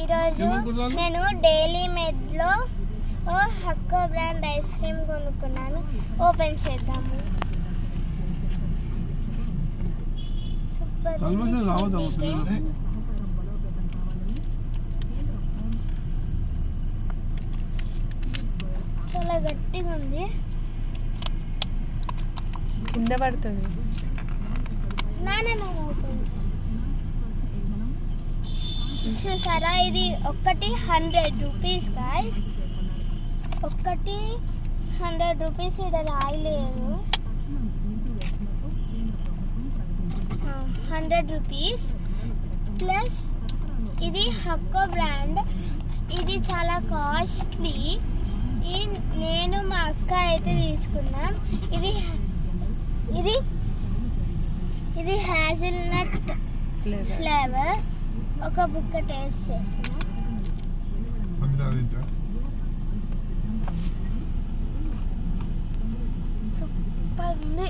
ఈరోజు నేను daily మేడ్లో హక్కో brand ice cream కొనుక్కున్నాను. ఓపెన్ చేద్దాము. సూపర్, చాలా గట్టిగా ఉంది. కింద పడుతుంది. చూసారా, ఇది ఒకటి 100 రూపీస్ గాయస్. ఒకటి 100 రూపీస్. ఇక్కడ రాయలేదు. 100 రూపీస్ ప్లస్ ఇది హక్కో బ్రాండ్. ఇది చాలా కాస్ట్లీ. నేను మా అక్క అయితే తీసుకున్నాం. ఇది హ్యాజిల్నట్ ఫ్లేవర్. ఒక బుక్క టేస్ట్ చేసిన సూపర్ ఉంది.